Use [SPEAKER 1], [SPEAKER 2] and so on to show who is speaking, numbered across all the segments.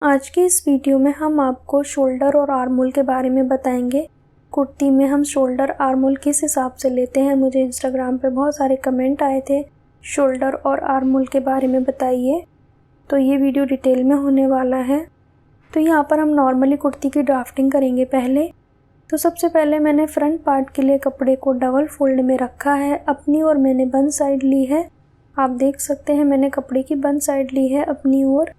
[SPEAKER 1] आज की इस वीडियो में हम आपको शोल्डर और आर्म होल के बारे में बताएंगे। कुर्ती में हम शोल्डर आर्म होल किस हिसाब से लेते हैं। मुझे इंस्टाग्राम पे बहुत सारे कमेंट आए थे शोल्डर और आर्म होल के बारे में बताइए, तो ये वीडियो डिटेल में होने वाला है। तो यहाँ पर हम नॉर्मली कुर्ती की ड्राफ्टिंग करेंगे। पहले तो सबसे पहले मैंने फ्रंट पार्ट के लिए कपड़े को डबल फोल्ड में रखा है। अपनी ओर मैंने बंद साइड ली है। आप देख सकते हैं मैंने कपड़े की बंद साइड ली है अपनी ओर।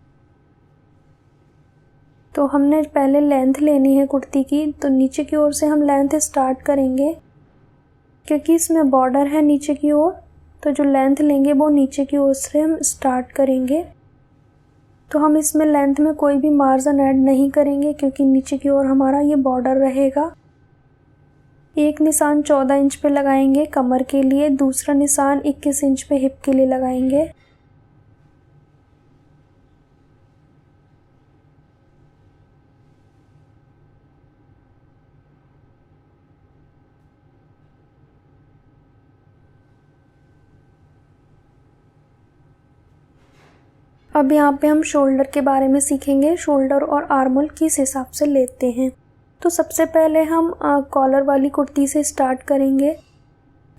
[SPEAKER 1] तो हमने पहले लेंथ लेनी है कुर्ती की, तो नीचे की ओर से हम लेंथ स्टार्ट करेंगे क्योंकि इसमें बॉर्डर है नीचे की ओर। तो जो लेंथ लेंगे वो नीचे की ओर से हम स्टार्ट करेंगे। तो हम इसमें लेंथ में कोई भी मार्जिन ऐड नहीं करेंगे क्योंकि नीचे की ओर हमारा ये बॉर्डर रहेगा। एक निशान 14 इंच पे लगाएंगे कमर के लिए, दूसरा निशान 21 इंच पे हिप के लिए लगाएंगे। अब यहाँ पे हम शोल्डर के बारे में सीखेंगे, शोल्डर और आर्म होल किस हिसाब से लेते हैं। तो सबसे पहले हम कॉलर वाली कुर्ती से स्टार्ट करेंगे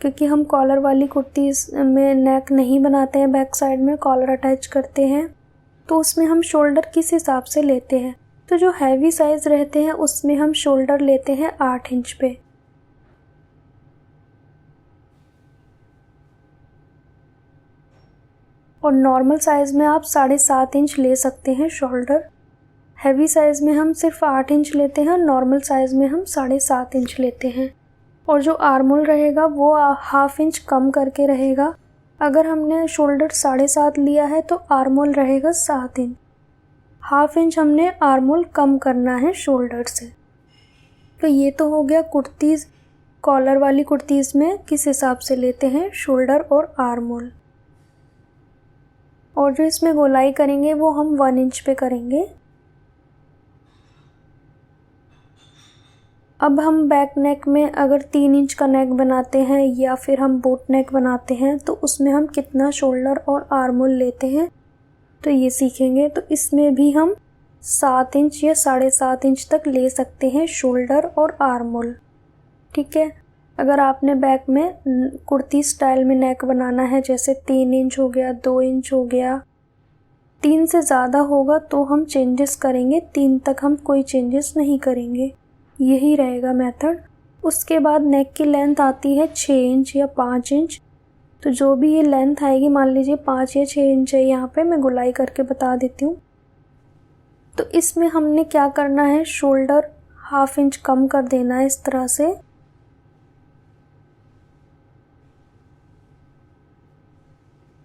[SPEAKER 1] क्योंकि हम कॉलर वाली कुर्ती में नेक नहीं बनाते हैं, बैक साइड में कॉलर अटैच करते हैं। तो उसमें हम शोल्डर किस हिसाब से लेते हैं। तो जो हैवी साइज़ रहते हैं उसमें हम शोल्डर लेते हैं 8 इंच पे। और नॉर्मल साइज़ में आप 7.5 इंच ले सकते हैं शोल्डर। हैवी साइज़ में हम सिर्फ 8 इंच लेते हैं, नॉर्मल साइज़ में हम 7.5 इंच लेते हैं। और जो आर्म होल रहेगा वो हाफ इंच कम करके रहेगा। अगर हमने शोल्डर 7.5 लिया है तो आर्म होल रहेगा 7 इंच। हाफ इंच हमने आर्म होल कम करना है शोल्डर से। तो ये तो हो गया कुर्तीज़, कॉलर वाली कुर्तीज़ में किस हिसाब से लेते हैं शोल्डर और आर्म होल। और जो इसमें गोलाई करेंगे वो हम 1 इंच पे करेंगे। अब हम बैक नेक में अगर 3 इंच का नेक बनाते हैं या फिर हम बोट नेक बनाते हैं तो उसमें हम कितना शोल्डर और आर्म होल लेते हैं तो ये सीखेंगे। तो इसमें भी हम 7 इंच या 7.5 इंच तक ले सकते हैं शोल्डर और आर्म होल। ठीक है। अगर आपने बैक में कुर्ती स्टाइल में नेक बनाना है, जैसे 3 इंच हो गया, 2 इंच हो गया, 3 से ज़्यादा होगा तो हम चेंजेस करेंगे, 3 तक हम कोई चेंजेस नहीं करेंगे। यही रहेगा मेथड। उसके बाद नेक की लेंथ आती है 6 इंच या 5 इंच। तो जो भी ये लेंथ आएगी, मान लीजिए 5 या 6 इंच है, यहाँ पे मैं गोलाई करके बता देती हूँ। तो इसमें हमने क्या करना है, शोल्डर हाफ इंच कम कर देना है इस तरह से।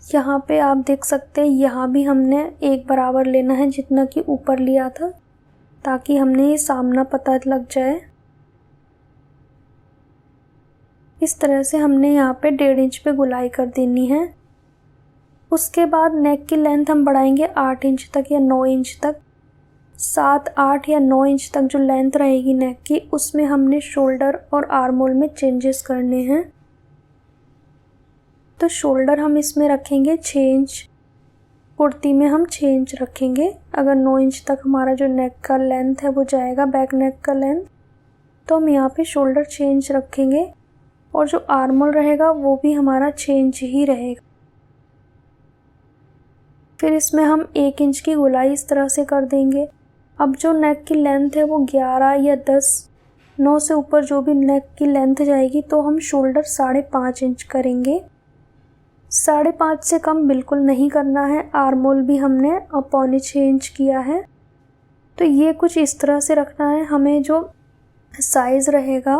[SPEAKER 1] यहाँ पे आप देख सकते हैं यहाँ भी हमने एक बराबर लेना है जितना कि ऊपर लिया था, ताकि हमने ये सामना पता लग जाए। इस तरह से हमने यहाँ पे 1.5 इंच पे गोलाई कर देनी है। उसके बाद नेक की लेंथ हम बढ़ाएंगे 8 इंच तक या 9 इंच तक। 7, 8 या 9 इंच तक जो लेंथ रहेगी नेक की, उसमें हमने शोल्डर और आर्म होल में चेंजेस करने हैं। तो शोल्डर हम इसमें रखेंगे 6 इंच, कुर्ती में हम 6 इंच रखेंगे। अगर 9 इंच तक हमारा जो नेक का लेंथ है वो जाएगा, बैक नेक का लेंथ, तो हम यहाँ पे शोल्डर 6 इंच रखेंगे। और जो आर्म होल रहेगा वो भी हमारा 6 इंच ही रहेगा। फिर इसमें हम 1 इंच की गोलाई इस तरह से कर देंगे। अब जो नेक की लेंथ है वो 11 या 10, 9 से ऊपर जो भी नेक की लेंथ जाएगी तो हम शोल्डर 5.5 इंच करेंगे। 5.5 से कम बिल्कुल नहीं करना है। आर्म होल भी हमने 6.25 इंच किया है। तो ये कुछ इस तरह से रखना है। हमें जो साइज़ रहेगा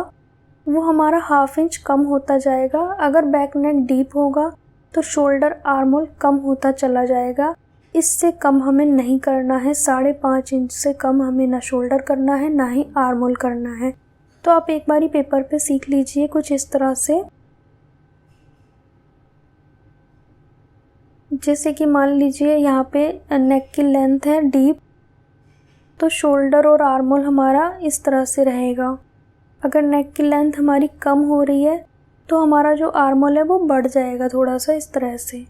[SPEAKER 1] वो हमारा हाफ इंच कम होता जाएगा। अगर बैक नेक डीप होगा तो शोल्डर आर्म होल कम होता चला जाएगा। इससे कम हमें नहीं करना है। 5.5 इंच से कम हमें ना शोल्डर करना है ना ही आर्म होल करना है। तो आप एक बारी पेपर पे सीख लीजिए कुछ इस तरह से। जैसे कि मान लीजिए यहाँ पे नेक की लेंथ है डीप, तो शोल्डर और आर्म होल हमारा इस तरह से रहेगा। अगर नेक की लेंथ हमारी कम हो रही है तो हमारा जो आर्म होल है वो बढ़ जाएगा थोड़ा सा इस तरह से।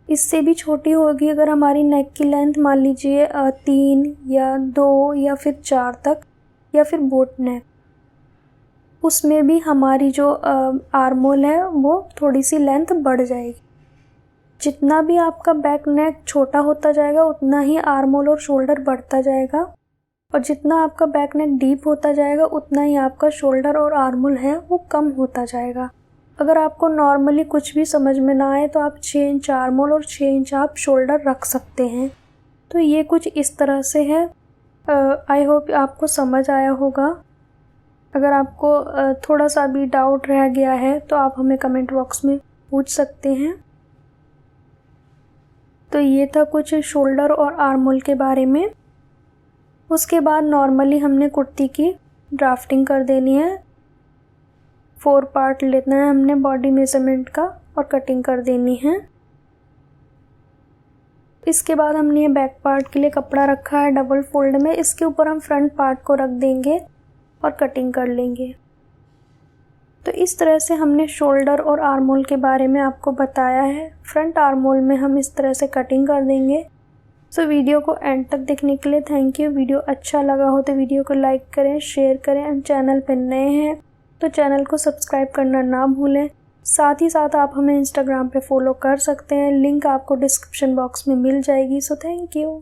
[SPEAKER 1] इससे भी छोटी होगी अगर हमारी नेक की लेंथ मान लीजिए 3 या 2 या फिर 4 तक, या फिर बोट नेक, उसमें भी हमारी जो आर्मोल है वो थोड़ी सी लेंथ बढ़ जाएगी। जितना भी आपका बैक नेक छोटा होता जाएगा उतना ही आर्मोल और शोल्डर बढ़ता जाएगा, और जितना आपका बैक नेक डीप होता जाएगा उतना ही आपका शोल्डर और आर्मोल है वो कम होता जाएगा। अगर आपको नॉर्मली कुछ भी समझ में ना आए तो आप 6 इंच आर्मोल और 6 इंच आप शोल्डर रख सकते हैं। तो ये कुछ इस तरह से है। आई होप आपको समझ आया होगा। अगर आपको थोड़ा सा भी डाउट रह गया है तो आप हमें कमेंट बॉक्स में पूछ सकते हैं। तो ये था कुछ शोल्डर और आर्मोल के बारे में। उसके बाद नॉर्मली हमने कुर्ती की ड्राफ्टिंग कर देनी है। 4 पार्ट लेना है हमने बॉडी मेजरमेंट का और कटिंग कर देनी है। इसके बाद हमने ये बैक पार्ट के लिए कपड़ा रखा है डबल फोल्ड में, इसके ऊपर हम फ्रंट पार्ट को रख देंगे और कटिंग कर लेंगे। तो इस तरह से हमने शोल्डर और आर्मोल के बारे में आपको बताया है। फ्रंट आर्मोल में हम इस तरह से कटिंग कर देंगे। सो वीडियो को एंड तक देखने के लिए थैंक यू। वीडियो अच्छा लगा हो तो वीडियो को लाइक करें, शेयर करें, और चैनल पर नए हैं तो चैनल को सब्सक्राइब करना ना भूलें। साथ ही साथ आप हमें इंस्टाग्राम पे फॉलो कर सकते हैं, लिंक आपको डिस्क्रिप्शन बॉक्स में मिल जाएगी। So thank you.